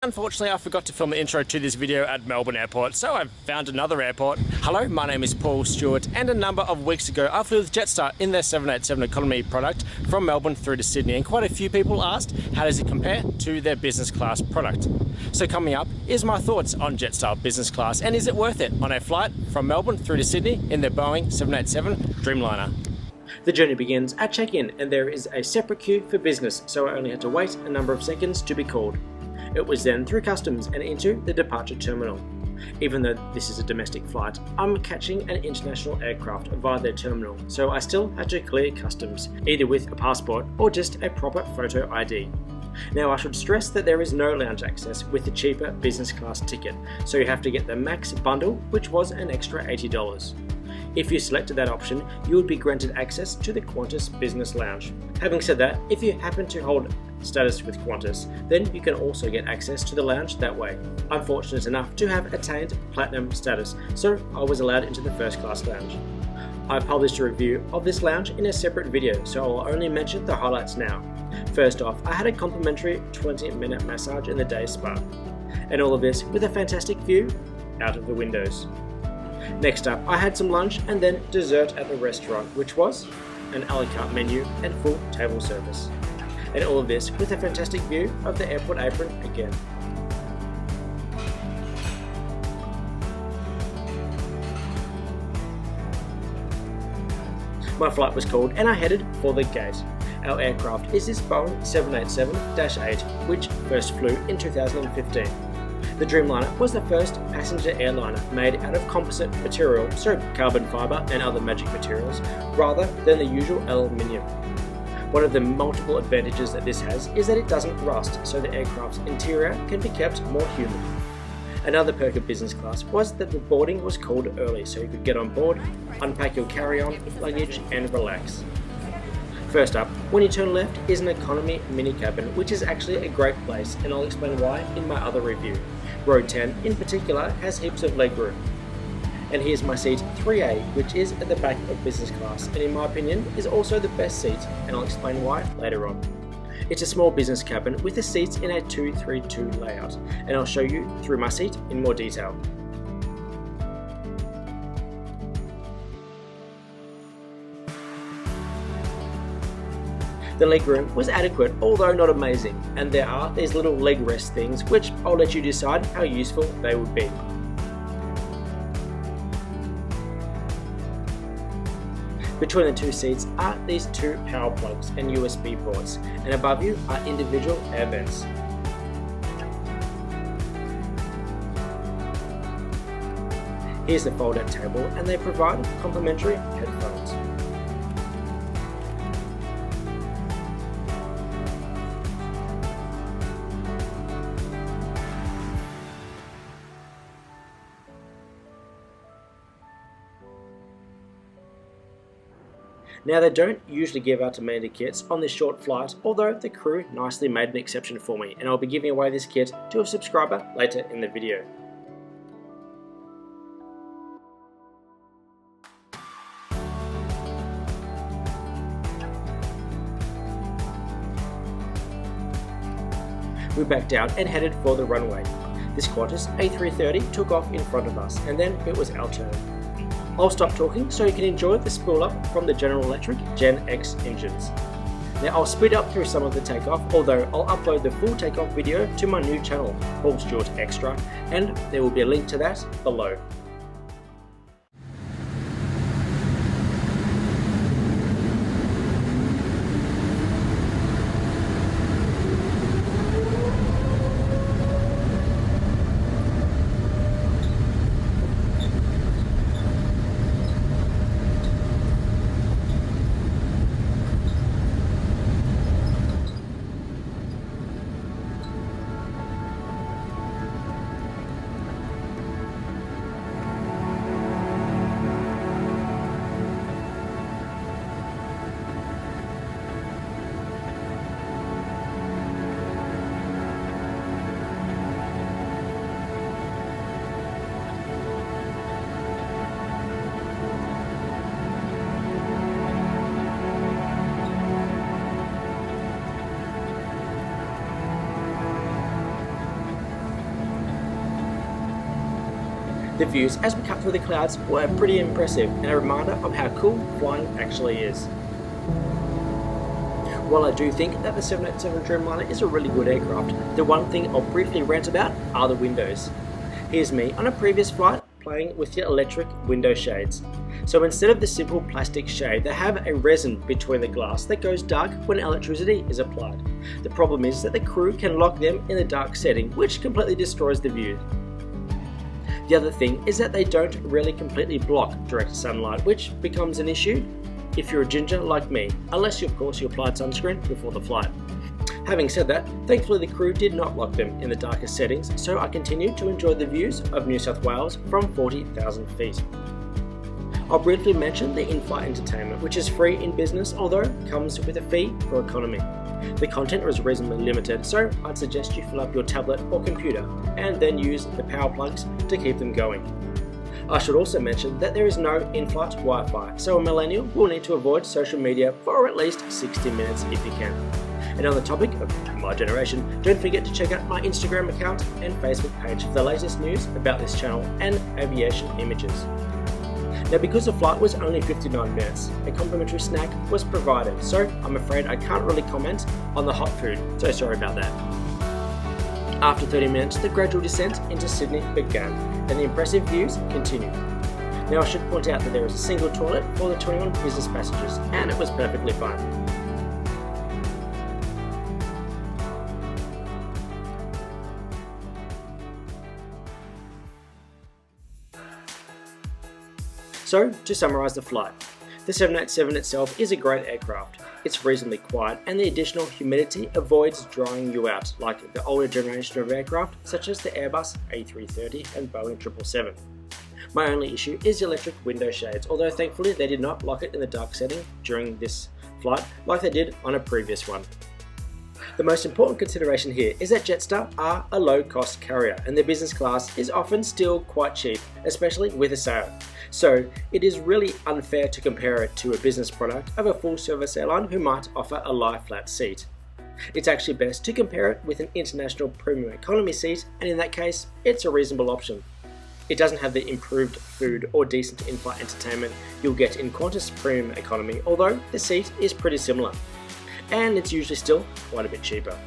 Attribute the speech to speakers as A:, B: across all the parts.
A: Unfortunately, I forgot to film the intro to this video at Melbourne Airport, so I've found another airport. Hello, my name is Paul Stewart, and a number of weeks ago I flew with Jetstar in their 787 economy product from Melbourne through to Sydney, and quite a few people asked how does it compare to their business class product. So coming up is my thoughts on Jetstar business class, and is it worth it on a flight from Melbourne through to Sydney in their Boeing 787 Dreamliner. The journey begins at check-in, and there is a separate queue for business, so I only had to wait a number of seconds to be called. It was then through customs and into the departure terminal. Even though this is a domestic flight, I'm catching an international aircraft via their terminal, so I still had to clear customs, either with a passport or just a proper photo ID. Now I should stress that there is no lounge access with the cheaper business class ticket, so you have to get the max bundle, which was an extra $80. If you selected that option, you would be granted access to the Qantas Business Lounge. Having said that, if you happen to hold status with Qantas, then you can also get access to the lounge that way. I'm fortunate enough to have attained platinum status, so I was allowed into the first class lounge. I published a review of this lounge in a separate video, so I'll only mention the highlights now. First off, I had a complimentary 20-minute massage in the day spa, and all of this with a fantastic view out of the windows. Next up, I had some lunch and then dessert at the restaurant, which was an a la carte menu and full table service. And all of this with a fantastic view of the airport apron again. My flight was called and I headed for the gate. Our aircraft is this Boeing 787-8, which first flew in 2015. The Dreamliner was the first passenger airliner made out of composite material, so carbon fibre and other magic materials, rather than the usual aluminium. One of the multiple advantages that this has is that it doesn't rust, so the aircraft's interior can be kept more humid. Another perk of business class was that the boarding was called early, so you could get on board, unpack your carry-on, luggage and relax. First up, when you turn left is an economy mini cabin, which is actually a great place, and I'll explain why in my other review. Row 10 in particular has heaps of leg room. And here's my seat 3A, which is at the back of business class, and in my opinion is also the best seat, and I'll explain why later on. It's a small business cabin with the seats in a 2-3-2 layout, and I'll show you through my seat in more detail. The legroom was adequate, although not amazing, and there are these little leg rest things which I'll let you decide how useful they would be. Between the two seats are these two power plugs and USB ports, and above you are individual air vents. Here's the fold-out table, and they provide complimentary headphones. Now, they don't usually give out amenity kits on this short flight, although the crew nicely made an exception for me, and I'll be giving away this kit to a subscriber later in the video. We backed out and headed for the runway. This Qantas A330 took off in front of us, and then it was our turn. I'll stop talking so you can enjoy the spool up from the General Electric Gen X engines. Now I'll speed up through some of the takeoff, although I'll upload the full takeoff video to my new channel, Paul Stewart Extra, and there will be a link to that below. The views as we cut through the clouds were pretty impressive and a reminder of how cool flying actually is. While I do think that the 787 Dreamliner is a really good aircraft, the one thing I'll briefly rant about are the windows. Here's me on a previous flight playing with the electric window shades. So instead of the simple plastic shade, they have a resin between the glass that goes dark when electricity is applied. The problem is that the crew can lock them in the dark setting, which completely destroys the view. The other thing is that they don't really completely block direct sunlight, which becomes an issue if you're a ginger like me, unless of course you applied sunscreen before the flight. Having said that, thankfully the crew did not lock them in the darkest settings, so I continued to enjoy the views of New South Wales from 40,000 feet. I'll briefly mention the in-flight entertainment, which is free in business, although comes with a fee for economy. The content was reasonably limited, so I'd suggest you fill up your tablet or computer and then use the power plugs to keep them going. I should also mention that there is no in-flight Wi-Fi, so a millennial will need to avoid social media for at least 60 minutes if you can. And on the topic of my generation, don't forget to check out my Instagram account and Facebook page for the latest news about this channel and aviation images. Now, because the flight was only 59 minutes, a complimentary snack was provided, so I'm afraid I can't really comment on the hot food, so sorry about that. After 30 minutes, the gradual descent into Sydney began, and the impressive views continued. Now I should point out that there is a single toilet for the 21 business passengers, and it was perfectly fine. So, to summarise the flight, the 787 itself is a great aircraft. It's reasonably quiet, and the additional humidity avoids drying you out like the older generation of aircraft such as the Airbus A330 and Boeing 777. My only issue is the electric window shades, although thankfully they did not lock it in the dark setting during this flight like they did on a previous one. The most important consideration here is that Jetstar are a low-cost carrier and their business class is often still quite cheap, especially with a sale. So it is really unfair to compare it to a business product of a full-service airline who might offer a lie-flat seat. It's actually best to compare it with an international premium economy seat, and in that case, it's a reasonable option. It doesn't have the improved food or decent in-flight entertainment you'll get in Qantas premium economy, although the seat is pretty similar. And it's usually still quite a bit cheaper.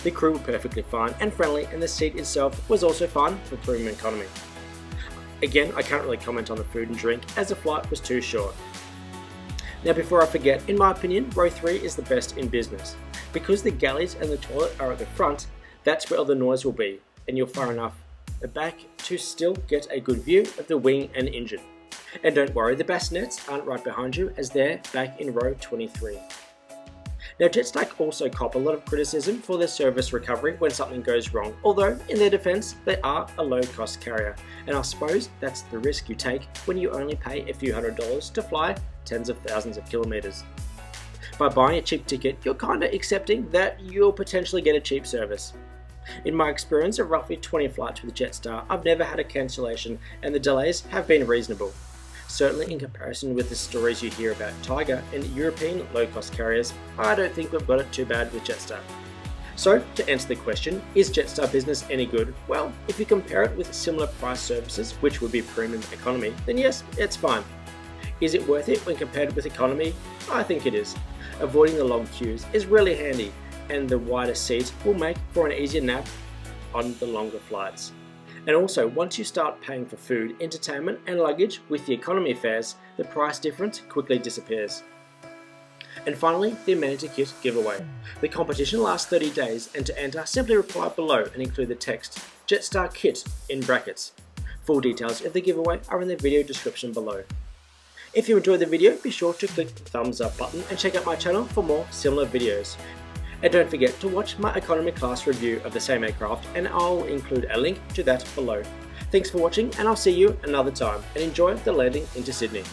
A: The crew were perfectly fine and friendly, and the seat itself was also fine for premium economy. Again, I can't really comment on the food and drink as the flight was too short. Now before I forget, in my opinion, row 3 is the best in business. Because the galleys and the toilet are at the front, that's where all the noise will be, and you're far enough back to still get a good view of the wing and engine. And don't worry, the bassinets aren't right behind you as they're back in row 23. Now Jetstar also cop a lot of criticism for their service recovery when something goes wrong, although in their defence they are a low-cost carrier, and I suppose that's the risk you take when you only pay a few $100s to fly tens of thousands of kilometres. By buying a cheap ticket, you're kinda accepting that you'll potentially get a cheap service. In my experience of roughly 20 flights with Jetstar, I've never had a cancellation and the delays have been reasonable. Certainly in comparison with the stories you hear about Tiger and European low-cost carriers, I don't think we've got it too bad with Jetstar. So, to answer the question, is Jetstar business any good? Well, if you compare it with similar price services, which would be premium economy, then yes, it's fine. Is it worth it when compared with economy? I think it is. Avoiding the long queues is really handy, and the wider seat will make for an easier nap on the longer flights. And also, once you start paying for food, entertainment and luggage with the economy fares, the price difference quickly disappears. And finally, the Amenity Kit giveaway. The competition lasts 30 days, and to enter, simply reply below and include the text Jetstar Kit in brackets. Full details of the giveaway are in the video description below. If you enjoyed the video, be sure to click the thumbs up button and check out my channel for more similar videos. And don't forget to watch my economy class review of the same aircraft, and I'll include a link to that below. Thanks for watching, and I'll see you another time, and enjoy the landing into Sydney.